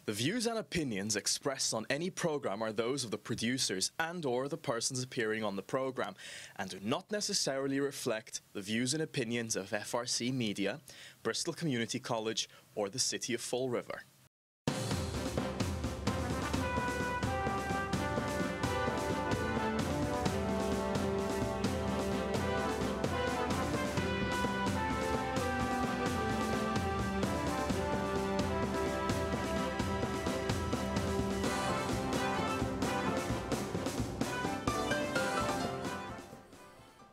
The views and opinions expressed on any program are those of the producers and/or the persons appearing on the program and do not necessarily reflect the views and opinions of FRC Media, Bristol Community College, or the City of Fall River.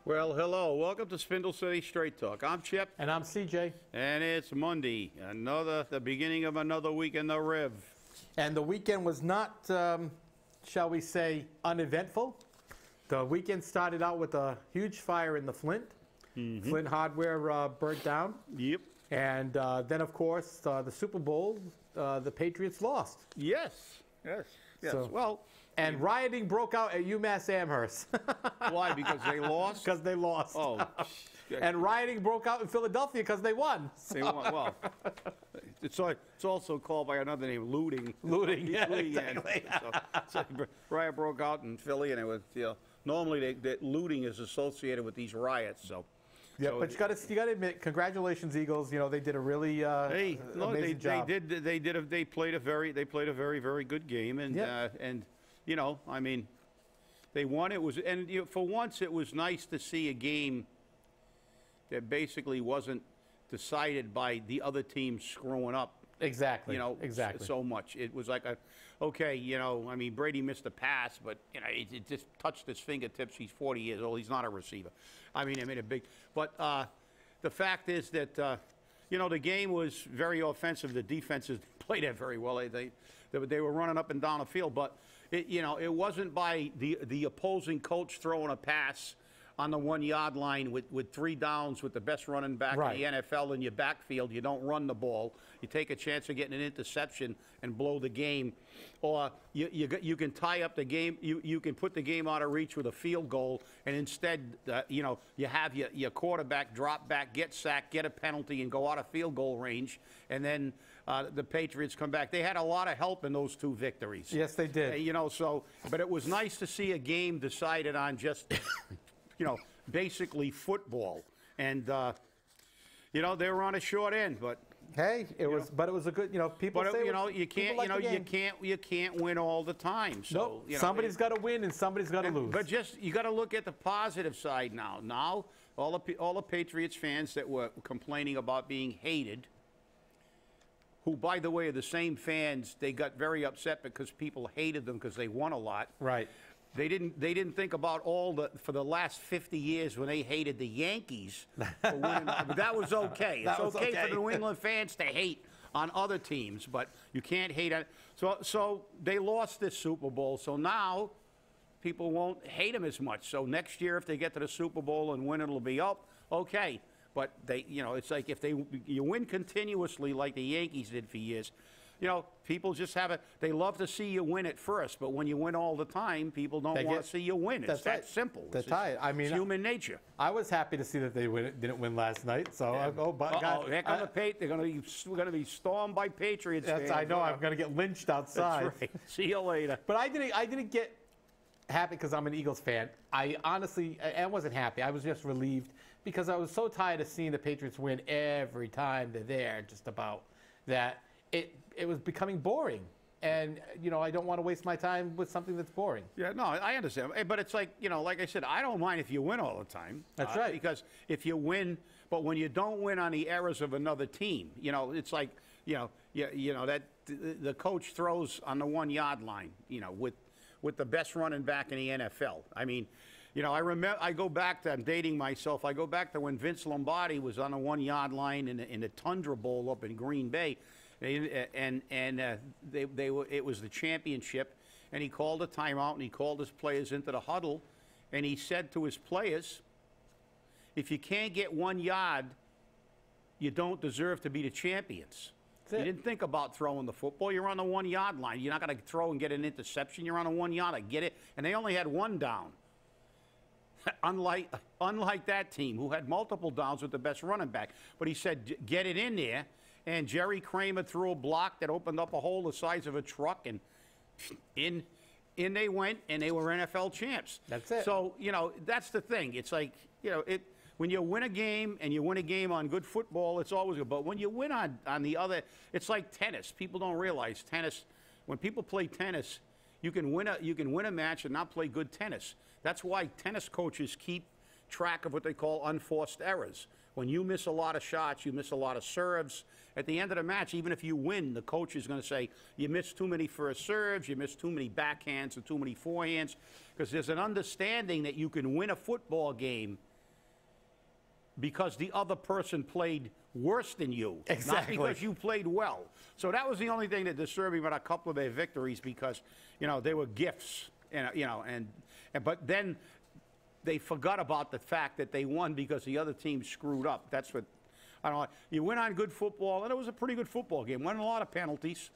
Well, hello. Welcome to Spindle City Straight Talk. I'm Chip. And I'm CJ. And it's Monday, the beginning of another week in the Riv. And the weekend was not, shall we say, uneventful. The weekend started out with a huge fire in the Flint. Flint Hardware burnt down. Yep. And then, of course, the Super Bowl, the Patriots lost. Yes. So, well, and rioting broke out at UMass Amherst. Why? Because they lost? Because they lost. Oh. And rioting broke out in Philadelphia because they won. They won. Well, it's also called by another name, looting. Looting, yeah, exactly. So riot broke out in Philly, and it was, normally looting is associated with these riots, so. Yeah, but you got to admit, congratulations, Eagles. They did a really amazing job. They played a very very good game, and I mean, they won. It was, and for once it was nice to see a game that basically wasn't decided by the other team screwing up. Exactly. Exactly. So much. It was like I mean, Brady missed a pass, but it just touched his fingertips. He's 40 years old. He's not a receiver. I mean, but the fact is that the game was very offensive. The defenses played it very well. They were running up and down the field, but it wasn't by the opposing coach throwing a pass on the 1 yard line with 3 downs with the best running back in the NFL in your backfield. You don't run the ball. You take a chance of getting an interception and blow the game. Or you can tie up the game. You can put the game out of reach with a field goal, and instead, you have your quarterback drop back, get sacked, get a penalty, and go out of field goal range. And then the Patriots come back. They had a lot of help in those 2 victories. Yes, they did. But it was nice to see a game decided on just basically football. And, they were on a short end, but. Hey, it was a good, people say you can't win all the time. So, nope. Somebody's got to win and somebody's got to lose. But you got to look at the positive side now. Now, all the Patriots fans that were complaining about being hated, who, by the way, are the same fans, they got very upset because people hated them because they won a lot. Right. They didn't think about for the last 50 years when they hated the Yankees for winning. But that was okay. It's okay for the New England fans to hate on other teams, but you can't hate on. So they lost this Super Bowl. So now people won't hate them as much. So next year, if they get to the Super Bowl and win, it'll be up. Okay, but it's like if you win continuously like the Yankees did for years. People just they love to see you win at first, but when you win all the time, people don't want to see you win. It's that simple. That's right. I mean, it's human nature. I was happy to see that they didn't win last night. So, they're going to be stormed by Patriots fans. I know. I'm going to get lynched outside. That's right. See you later. But I didn't get happy because I'm an Eagles fan. I wasn't happy. I was just relieved because I was so tired of seeing the Patriots win every time they're there, just about that. It was becoming boring. And, I don't want to waste my time with something that's boring. Yeah, no, I understand. But it's like, like I sasaid, I don't mind if you win all the time. That's right. Because if you win, but when you don't win on the errors of another team, it's like, that the coach throws on the 1 yard line, with the best running back in the NFL. I mean, I go back to, I'm dating myself, I go back to when Vince Lombardi was on the 1 yard line in the Tundra Bowl up in Green Bay. It was the championship, and he called a timeout, and he called his players into the huddle, and he said to his players, if you can't get 1 yard, you don't deserve to be the champions. He didn't think about throwing the football. You're on the 1 yard line. You're not going to throw and get an interception. You're on a 1 yard. I get it. And they only had 1 down. Unlike that team who had multiple downs with the best running back. But he said, get it in there. and Jerry Kramer threw a block that opened up a hole the size of a truck, and in they went, and they were NFL champs. That's it. So, you know, that's the thing. It's like, you know, when you win a game, and you win a game on good football, it's always good. But when you win on the other, it's like tennis. People don't realize tennis. When people play tennis, you can win a match and not play good tennis. That's why tennis coaches keep track of what they call unforced errors. When you miss a lot of shots, you miss a lot of serves. At the end of the match, even if you win, the coach is going to say, you missed too many first serves, you missed too many backhands and too many forehands, because there's an understanding that you can win a football game because the other person played worse than you, Exactly. not because you played well. So that was the only thing that disturbed me about a couple of their victories, because, you know, they were gifts, and, you know, but then they forgot about the fact that they won because the other team screwed up. That's what, I don't know. You win on good football, and it was a pretty good football game. Won a lot of penalties.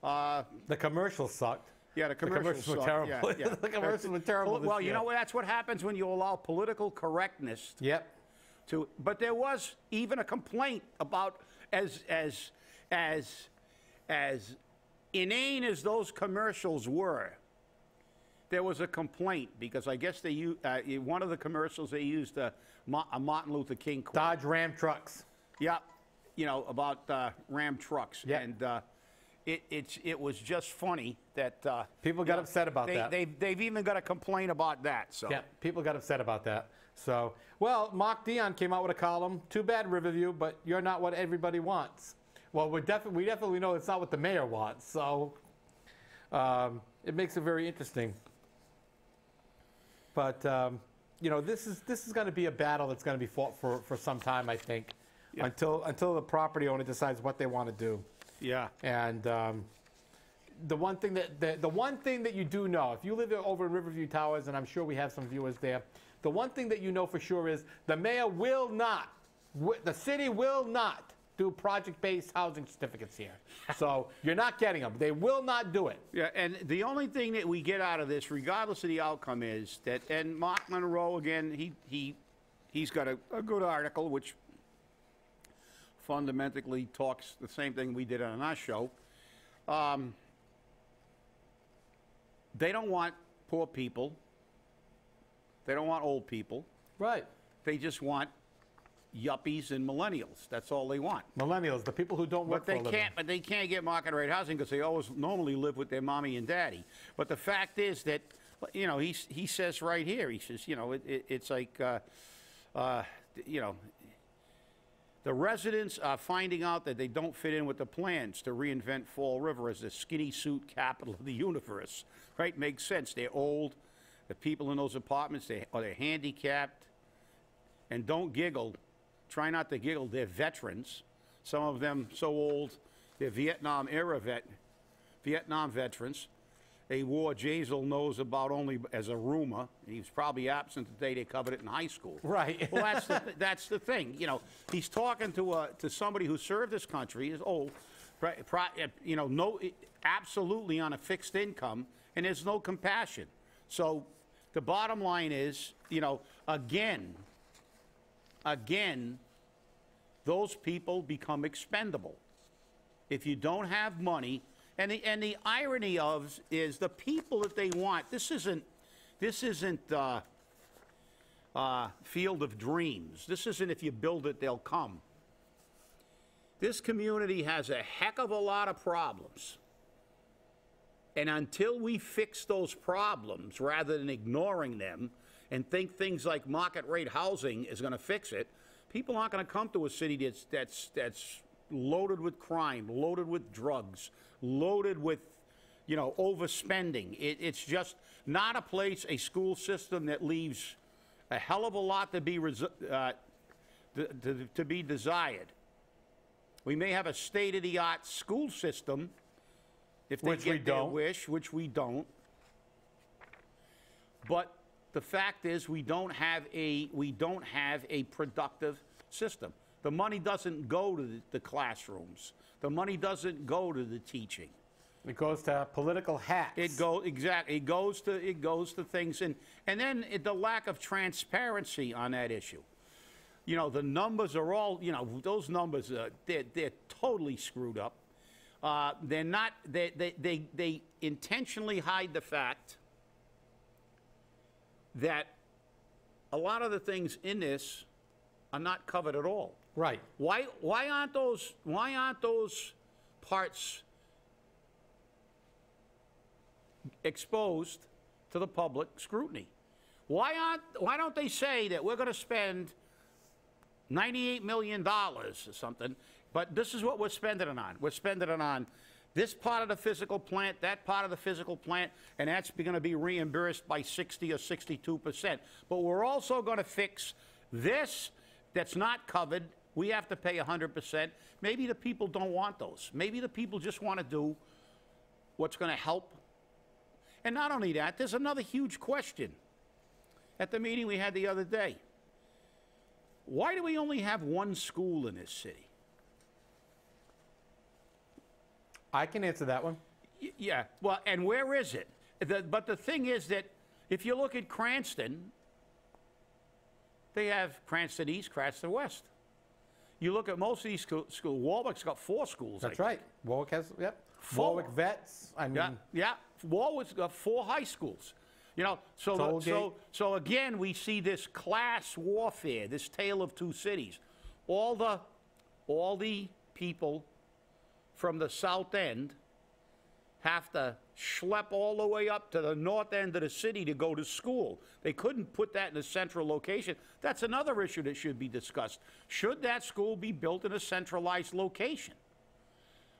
The commercials sucked. Yeah, the commercials were sucked. terrible. Yeah, yeah. The commercials were terrible. Well, you know what? That's what happens when you allow political correctness. Yep. But there was even a complaint about as inane as those commercials were. There was a complaint because I guess they used one of the commercials. They used a Martin Luther King quote. Dodge Ram trucks. Yeah, you know, about Ram trucks. Yeah. And it was just funny that People got upset about that. They've even got a complaint about that. So Yeah, people got upset about that. So, well, Marc Dion came out with a column. Too bad, Riverview, but you're not what everybody wants. Well, we definitely know it's not what the mayor wants. So, it makes it very interesting. But you know, this is going to be a battle that's going to be fought for some time, I think, Yeah. until the property owner decides what they want to do. yeah. And the one thing that you do know, if you live over in Riverview Towers, and I'm sure we have some viewers there, the one thing that you know for sure is the mayor will not, the city will not do project-based housing certificates here. So you're not getting them. They will not do it. Yeah, and the only thing that we get out of this, regardless of the outcome, is that, and Mark Monroe, again, he's got a good article, which fundamentally talks the same thing we did on our show. They don't want poor people. They don't want old people. Right. They just want yuppies and millennials. That's all they want. Millennials, the people who don't work for a living. But they can't get market rate housing because they always normally live with their mommy and daddy. But the fact is that, you know, he says right here, he says, you know, it's like, you know, the residents are finding out that they don't fit in with the plans to reinvent Fall River as the skinny suit capital of the universe. Right? Makes sense. They're old. The people in those apartments, they're handicapped. And don't giggle. Try not to giggle. They're veterans. Some of them so old, they're Vietnam veterans. A war Jazel knows about only as a rumor. He was probably absent the day they covered it in high school. Right. Well, that's the thing. You know, he's talking to somebody who served this country, is old, you know, absolutely on a fixed income, and there's no compassion. So the bottom line is, you know, again, those people become expendable. If you don't have money, and the irony is the people that they want. This isn't Field of Dreams. This isn't if you build it, they'll come. This community has a heck of a lot of problems. And until we fix those problems, rather than ignoring them and think things like market rate housing is going to fix it, people aren't going to come to a city that's loaded with crime, loaded with drugs, loaded with, you know, overspending. It's just not a place, a school system that leaves a hell of a lot to be desired. We may have a state-of-the-art school system if they get their wish, which we don't. But the fact is, we don't have a productive system. The money doesn't go to the classrooms. The money doesn't go to the teaching. It goes to political hacks. Exactly. It goes to things, and then the lack of transparency on that issue. You know, the numbers are all, you know, those numbers, they're totally screwed up. They're not, they intentionally hide the fact that a lot of the things in this are not covered at all. Right. Why aren't those parts exposed to the public scrutiny? Why don't they say that we're going to spend $98 million or something, but this is what we're spending it on. We're spending it on this part of the physical plant, that part of the physical plant, and that's going to be reimbursed by 60 or 62%. But we're also going to fix this that's not covered. We have to pay 100%. Maybe the people don't want those. Maybe the people just want to do what's going to help. And not only that, there's another huge question. At the meeting we had the other day, why do we only have one school in this city? I can answer that one. Yeah, well, and where is it? But the thing is that if you look at Cranston, they have Cranston East, Cranston West. You look at most of these schools, Warwick's got 4 schools. That's right. Warwick has, yep. 4. Warwick Vets, I mean. Yeah, Warwick's got 4 high schools. You know, so again, we see this class warfare, this tale of 2 cities. All the people from the south end have to schlep all the way up to the north end of the city to go to school. They couldn't put that in a central location. That's another issue that should be discussed. Should that school be built in a centralized location?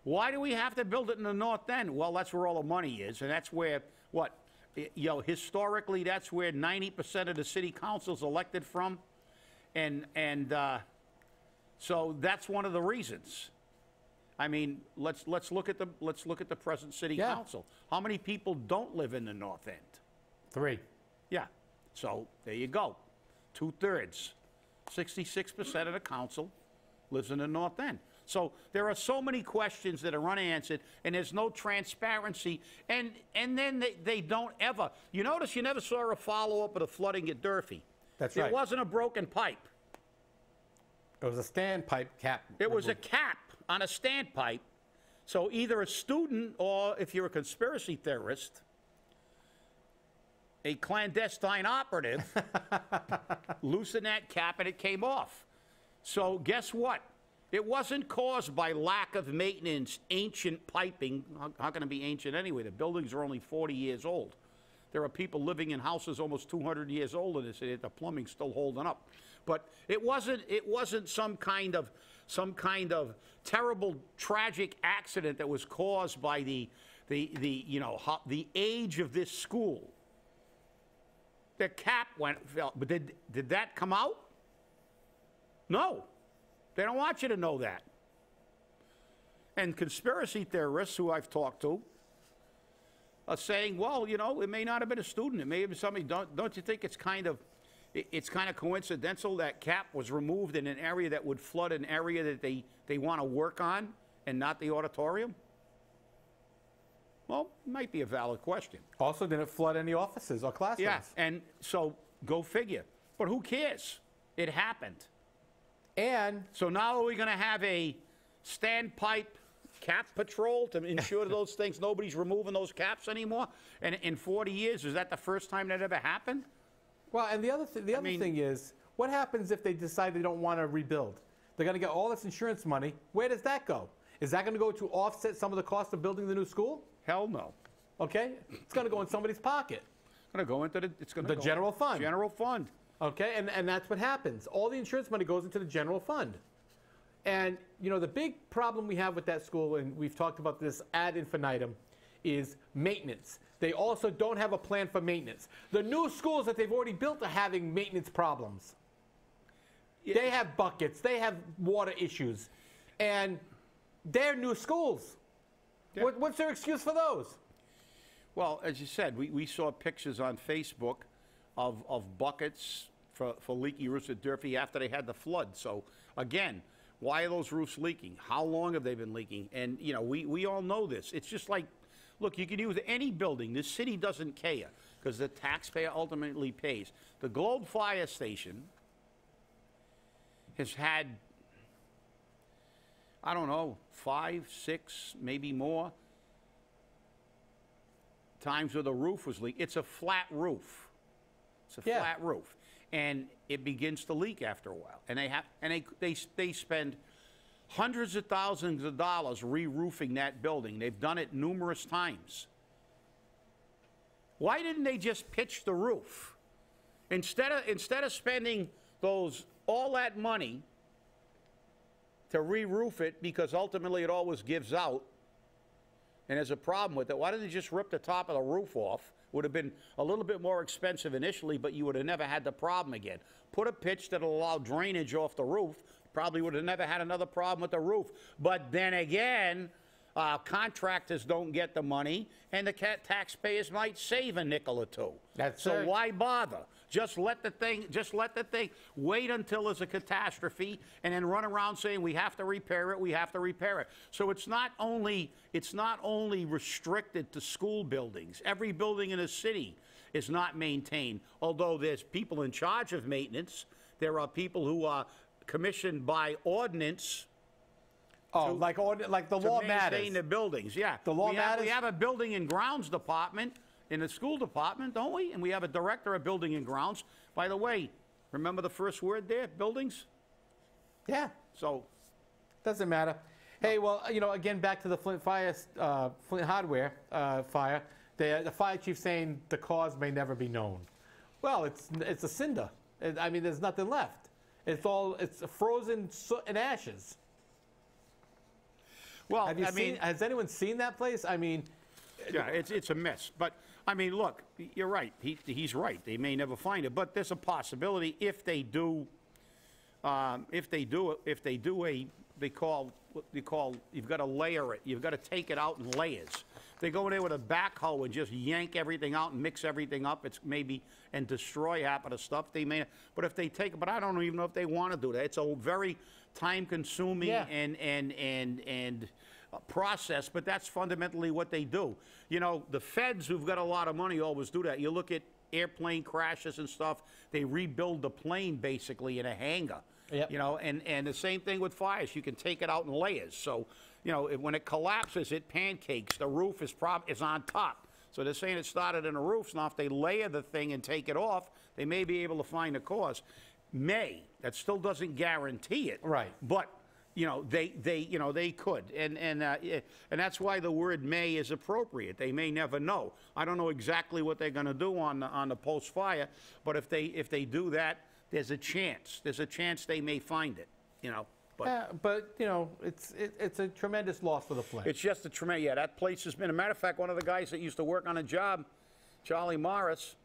Why do we have to build it in the north end? Well, that's where all the money is, and that's where, you know, historically, that's where 90% of the city council's elected from, and so that's one of the reasons. I mean, let's look at the present city council. How many people don't live in the north end? 3. Yeah. So there you go. 2/3. 66% of the council lives in the north end. So there are so many questions that are unanswered, and there's no transparency. And then they don't ever. You notice you never saw a follow-up of the flooding at Durfee. That's right. It wasn't a broken pipe. It was a standpipe cap. It was a cap on a standpipe. So either a student or, if you're a conspiracy theorist, a clandestine operative loosened that cap and it came off. So guess what? It wasn't caused by lack of maintenance, ancient piping. How can it be ancient anyway? The buildings are only 40 years old. There are people living in houses almost 200 years old in this city. The plumbing's still holding up. But it wasn't some kind of terrible, tragic accident that was caused by the age of this school. The cap fell. But did that come out? No. They don't want you to know that. And conspiracy theorists who I've talked to are saying, well, you know, it may not have been a student. It may have been somebody. Don't you think it's kind of coincidental that cap was removed in an area that would flood an area that they want to work on and not the auditorium? Well, it might be a valid question. Also, didn't flood any offices or classrooms. Yeah, and so go figure. But who cares? It happened. And so now are we going to have a standpipe cap patrol to ensure those things, nobody's removing those caps anymore? And in 40 years, is that the first time that ever happened? Well, and the other thing is, what happens if they decide they don't want to rebuild? They're going to get all this insurance money. Where does that go? Is that going to go to offset some of the cost of building the new school? Hell no. Okay, it's going to go in somebody's pocket. It's going to go into the general fund. General fund. Okay, and that's what happens. All the insurance money goes into the general fund. And, you know, the big problem we have with that school, and we've talked about this ad infinitum, is maintenance. They also don't have a plan for maintenance. The new schools that they've already built are having maintenance problems. Yeah. They have buckets. They have water issues. And they're new schools. Yeah. What's their excuse for those? Well, as you said, we saw pictures on Facebook of buckets for leaky roofs at Durfee after they had the flood. So, again, why are those roofs leaking? How long have they been leaking? And, you know, we all know this. It's just like, look, you can use any building. This city doesn't care because the taxpayer ultimately pays. The Globe Fire Station has had, I don't know, 5, 6, maybe more times where the roof was leaking. It's a flat roof. It's a flat roof, and it begins to leak after a while. And they spend hundreds of thousands of dollars re-roofing that building. They've done it numerous times. Why didn't they just pitch the roof instead of spending all that money to re-roof it, because ultimately it always gives out and there's a problem with it? Why didn't they just rip the top of the roof off? Would have been a little bit more expensive initially, but you would have never had the problem again. Put a pitch that'll allow drainage off the roof. Probably would have never had another problem with the roof. But then again, contractors don't get the money, and the taxpayers might save a nickel or two. So why bother? Just let the thing wait until there's a catastrophe, and then run around saying we have to repair it, we have to repair it. So it's not only restricted to school buildings. Every building in a city is not maintained. Although there's people in charge of maintenance, there are people who are commissioned by ordinance. Oh, like the law matters. To maintain the buildings, yeah. The law matters. We have a building and grounds department in the school department, don't we? And we have a director of building and grounds. By the way, remember the first word there, buildings? Yeah. So. Doesn't matter. Hey, well, again, back to the Flint Hardware fire. The fire chief saying the cause may never be known. Well, it's a cinder. I mean, there's nothing left. It's frozen soot and ashes. Well, has anyone seen that place? I mean, yeah, it's a mess. But I mean, look, you're right. He's right. They may never find it, but there's a possibility if they do. They call you've got to layer it. You've got to take it out in layers. They go in there with a backhoe and just yank everything out and mix everything up. It's maybe and destroy half of the stuff. They may, but if they take it, but I don't even know if they want to do that. It's a very time-consuming and process, but that's fundamentally what they do. The feds who've got a lot of money always do that. You look at airplane crashes and stuff, they rebuild the plane basically in a hangar. Yep. And the same thing with fires. You can take it out in layers. So, when it collapses, it pancakes. The roof is on top. So they're saying it started in the roof. Now, if they layer the thing and take it off, they may be able to find the cause. That still doesn't guarantee it. Right. But they could, and that's why the word may is appropriate. They may never know. I don't know exactly what they're going to do on the post fire, but if they do that, there's a chance. There's a chance they may find it. But it's a tremendous loss for the Flint. It's just a tremendous. Yeah, that place has been. A matter of fact, one of the guys that used to work on a job, Charlie Morris,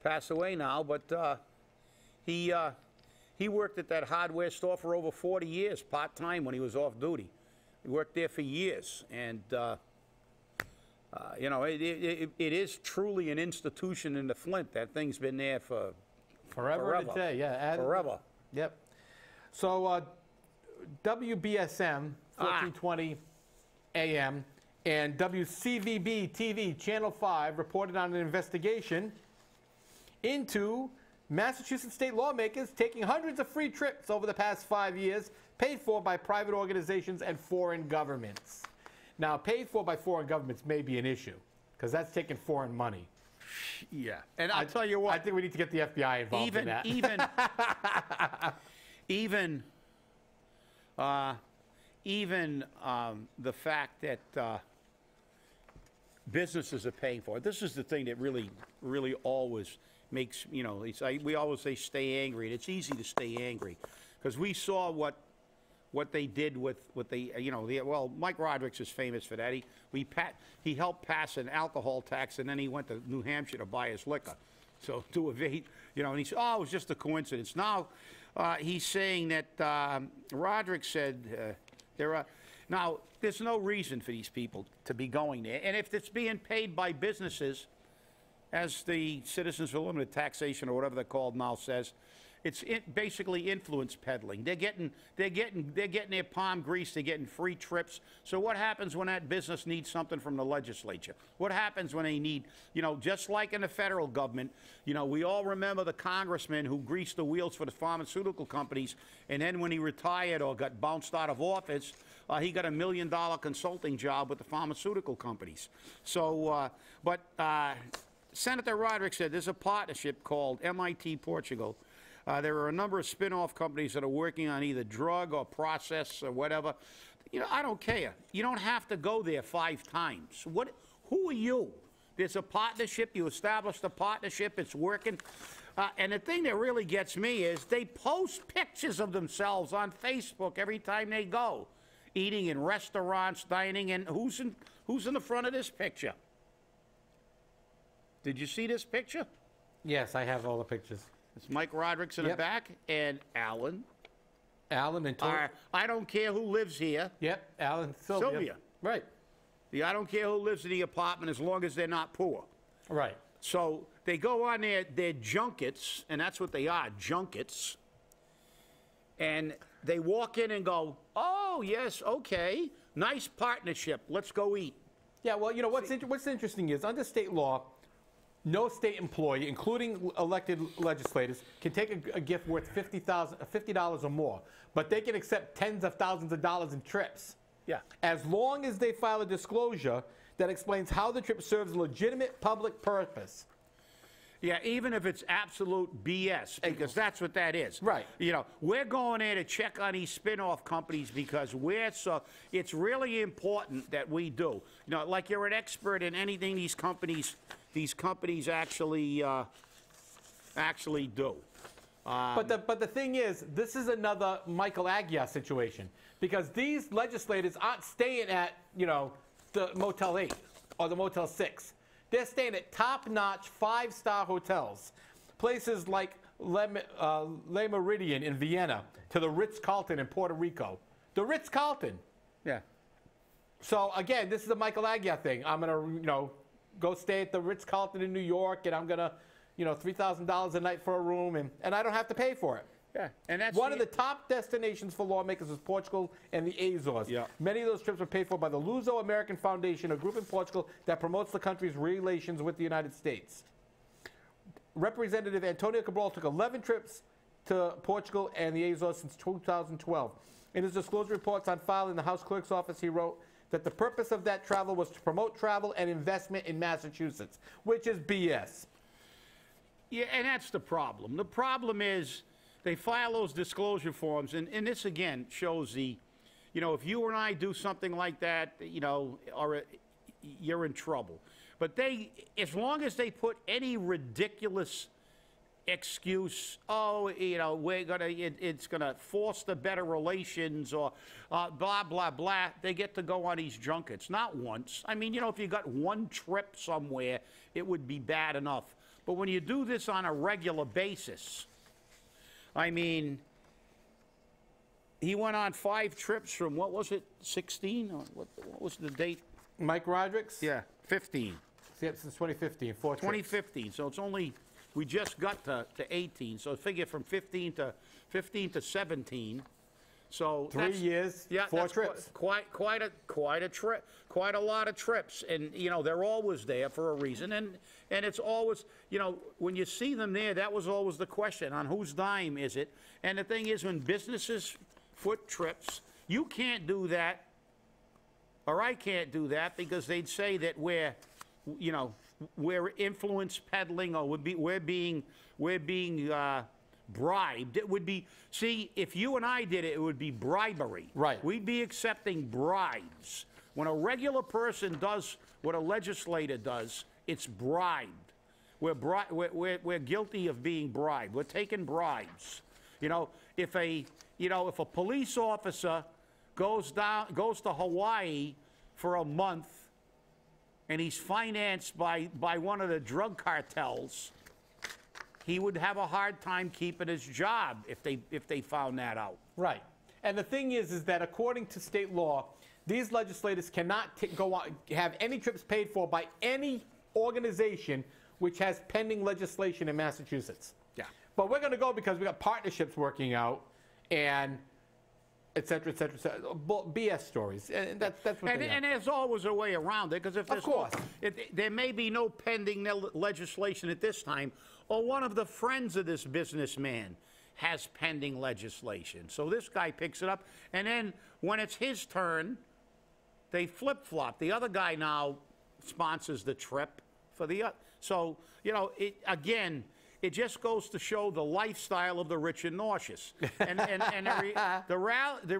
passed away now, but he worked at that hardware store for over 40 years, part-time when he was off duty. He worked there for years, and it is truly an institution in the Flint. That thing's been there for forever. Today, yeah. Forever. Yep. So WBSM 1420 AM and WCVB-TV Channel 5 reported on an investigation into Massachusetts state lawmakers taking hundreds of free trips over the past 5 years, paid for by private organizations and foreign governments. Now, paid for by foreign governments may be an issue, because that's taking foreign money. Yeah, and I'll tell you what. I think we need to get the FBI involved in that. Even the fact that businesses are paying for it. This is the thing that really always makes, we always say stay angry, and it's easy to stay angry because we saw what they did with Mike Roderick's is famous for that. He helped pass an alcohol tax, and then he went to New Hampshire to buy his liquor. So to evade, and he said, oh, it was just a coincidence. Now he's saying that Roderick said now there's no reason for these people to be going there, and if it's being paid by businesses, as the Citizens for Limited Taxation or whatever they're called now says, It's basically influence peddling. They're getting their palm greased. They're getting free trips. So what happens when that business needs something from the legislature? What happens when they need, just like in the federal government, we all remember the congressman who greased the wheels for the pharmaceutical companies, and then when he retired or got bounced out of office, he got $1 million consulting job with the pharmaceutical companies. So, Senator Roderick said there's a partnership called MIT Portugal. There are a number of spin-off companies that are working on either drug or process or whatever. I don't care. You don't have to go there 5 times. Who are you? There's a partnership. You established a partnership. It's working. And the thing that really gets me is they post pictures of themselves on Facebook every time they go, eating in restaurants, dining, and who's in the front of this picture? Did you see this picture? Yes, I have all the pictures. It's Mike Roderick's in the back, and Alan. Alan and Tony. I don't care who lives here. Yep, Alan, Sylvia. Right. I don't care who lives in the apartment as long as they're not poor. Right. So they go on their junkets, and that's what they are, junkets. And they walk in and go, oh, yes, okay, nice partnership, let's go eat. Yeah, well, what's interesting is under state law, no state employee, including elected legislators, can take a gift worth $50 or more, but they can accept tens of thousands of dollars in trips. Yeah. As long as they file a disclosure that explains how the trip serves a legitimate public purpose. Yeah, even if it's absolute BS, because that's what that is. Right. We're going there to check on these spin-off companies because it's really important that we do. Like you're an expert in anything these companies actually do. But the thing is, this is another Michael Aguiar situation because these legislators aren't staying at the Motel 8 or the Motel 6. They're staying at top-notch 5-star hotels, places like Le Méridien in Vienna to the Ritz-Carlton in Puerto Rico. The Ritz-Carlton. Yeah. So again, this is a Michael Aguiar thing. I'm gonna go stay at the Ritz-Carlton in New York, and I'm gonna $3,000 a night for a room, and I don't have to pay for it. Yeah, and that's one of the top destinations for lawmakers is Portugal and the Azores. Yeah. Many of those trips were paid for by the Luso-American Foundation, a group in Portugal that promotes the country's relations with the United States. Representative Antonio Cabral took 11 trips to Portugal and the Azores since 2012. In his disclosure reports on file in the House Clerk's office, he wrote that the purpose of that travel was to promote travel and investment in Massachusetts, which is BS. Yeah, and that's the problem. The problem is they file those disclosure forms, and this, again, shows if you and I do something like that, you're in trouble. But as long as they put any ridiculous excuse, it's gonna foster better relations or blah, blah, blah, they get to go on these junkets. Not once. I mean, if you got one trip somewhere, it would be bad enough. But when you do this on a regular basis, I mean, he went on 5 trips from, what was it, 16? Or what was the date? Mike Roderick's? Yeah, 15. Yep, since 2015, 4 trips. 2015, so it's only, we just got to 18, so figure from 15 to 17. So 3 years, 4 trips. Quite a trip, quite a lot of trips, and they're always there for a reason, and it's always, when you see them there, that was always the question: on whose dime is it? And the thing is, when businesses foot trips, you can't do that, or I can't do that, because they'd say that we're influence peddling, or we're being bribed. It would be, see, if you and I did it, it would be bribery. Right. We'd be accepting bribes. When a regular person does what a legislator does, it's bribed. We're guilty of being bribed. We're taking bribes. If a police officer goes to Hawaii for a month and he's financed by one of the drug cartels, he would have a hard time keeping his job if they found that out. Right. And the thing is that according to state law, these legislators cannot have any trips paid for by any organization which has pending legislation in Massachusetts. Yeah. But we're going to go because we got partnerships working out, and et cetera, et cetera, et cetera. BS stories. And that's what they are. And there's always a way around it, because if there's Of course. there may be no pending legislation at this time, or one of the friends of this businessman has pending legislation. So this guy picks it up, and then when it's his turn, they flip-flop. The other guy now sponsors the trip for the other. So, you know, again, it just goes to show the lifestyle of the rich and nauseous. And the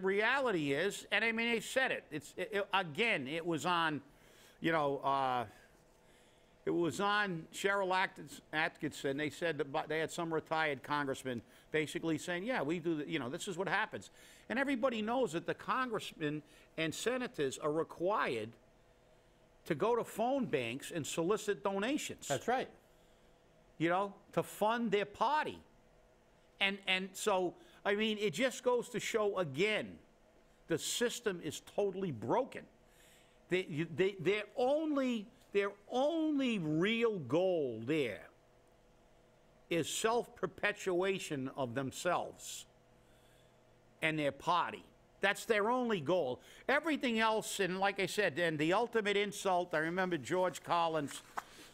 reality is, and I mean, they said it. Again, it was on, you know, it was on Cheryl Atkinson. They said that they had some retired congressman basically saying, yeah, we do, you know, this is what happens. And everybody knows that the congressmen and senators are required to go to phone banks and solicit donations. That's right. You know, to fund their party. And so, I mean, it just goes to show again, the system is totally broken. Their only real goal there is self-perpetuation of themselves and their party. That's their only goal. Everything else, and like I said, and the ultimate insult, I remember George Collins'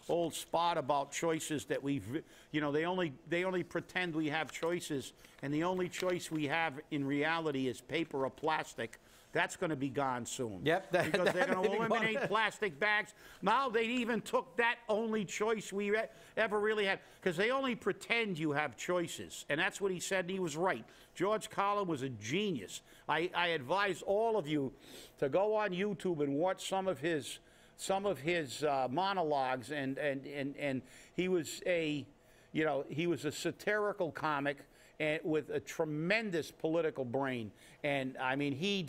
old spot about choices that we've, you know, they only pretend we have choices, and the only choice we have in reality is paper or plastic. That's going to be gone soon. Yep. Because they're going to eliminate plastic bags. Now they even took that only choice we ever really had, because they only pretend you have choices. And that's what he said, and he was right. George Carlin was a genius. I advise all of you to go on YouTube and watch some of his monologues, and he was a, you know, he was a satirical comic and with a tremendous political brain. And I mean, he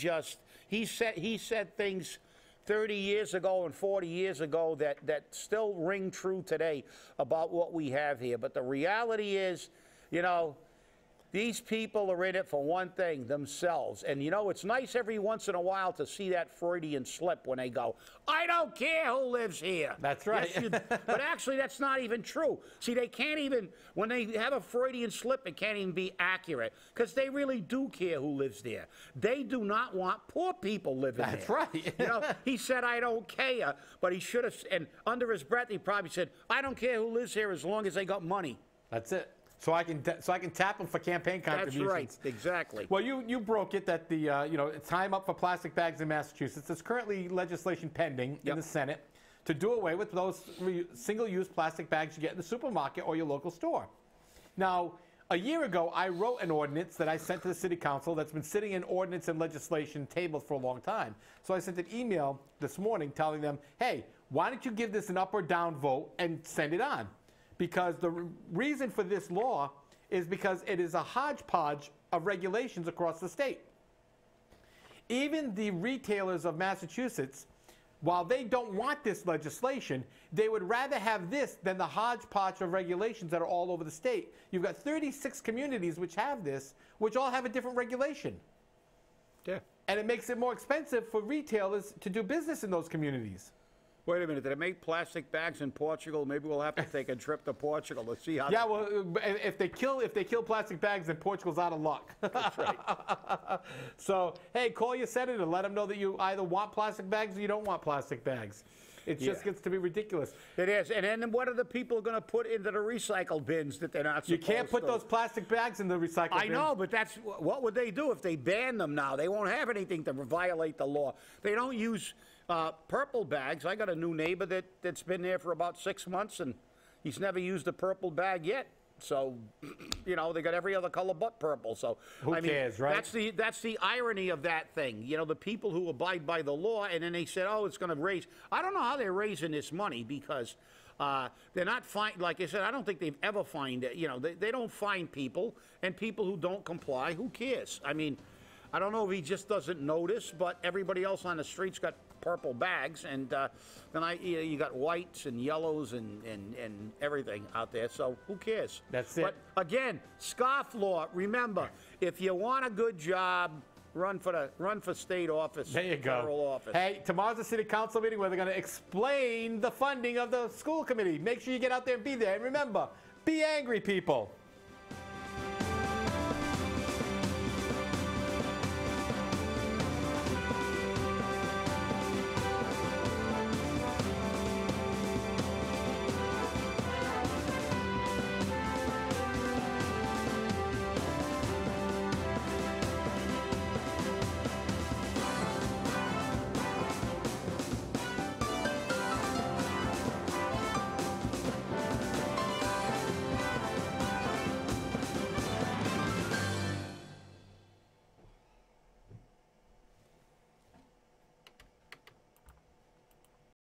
said things 30 years ago and 40 years ago that still ring true today about what we have here. But the reality is, you know, these people are in it for one thing, themselves. And, you know, it's nice every once in a while to see that Freudian slip when they go, I don't care who lives here. That's right. Yes, but actually, that's not even true. See, they can't even, when they have a Freudian slip, it can't even be accurate, because they really do care who lives there. They do not want poor people living there. That's right. You know, he said, I don't care, but he should have, and under his breath, he probably said, I don't care who lives here as long as they got money. That's it. So I can tap them for campaign contributions. That's right, exactly. Well, you broke it that the you know, time up for plastic bags in Massachusetts. There's currently legislation pending in the Senate to do away with those single-use plastic bags you get in the supermarket or your local store. Now, a year ago, I wrote an ordinance that I sent to the City Council that's been sitting in ordinance and legislation tables for a long time. So I sent an email this morning telling them, hey, why don't you give this an up or down vote and send it on? Because the reason for this law is because it is a hodgepodge of regulations across the state. Even the retailers of Massachusetts, while they don't want this legislation, they would rather have this than the hodgepodge of regulations that are all over the state. You've got 36 communities which have this, which all have a different regulation. Yeah. And it makes it more expensive for retailers to do business in those communities. Wait a minute, did they make plastic bags in Portugal? Maybe we'll have to take a trip to Portugal to see how. Yeah, well, if they kill plastic bags, then Portugal's out of luck. That's right. So, hey, call your senator. Let them know that you either want plastic bags or you don't want plastic bags. It just gets to be ridiculous. It is. And then what are the people going to put into the recycle bins that they're not supposed to? You can't put those plastic bags in the recycle bin. I know, but that's what would they do if they ban them now? They won't have anything to violate the law. They don't use purple bags. I got a new neighbor that's been there for about 6 months, and he's never used a purple bag yet. So, you know, they got every other color but purple. So, who cares, right? That's the irony of that thing. You know, the people who abide by the law, and then they said, oh, it's going to raise. I don't know how they're raising this money, because they're not like I said, I don't think they've ever fined it. You know, they don't fine people, and people who don't comply, who cares? I mean, I don't know if he just doesn't notice, but everybody else on the street's got purple bags, and then you got whites and yellows and everything out there, so who cares? That's it. But again, scofflaw, remember, if you want a good job, Run for state office. There you go. Federal office. Hey, tomorrow's the city council meeting where they're going to explain the funding of the school committee. Make sure you get out there and be there. And remember, be angry, people.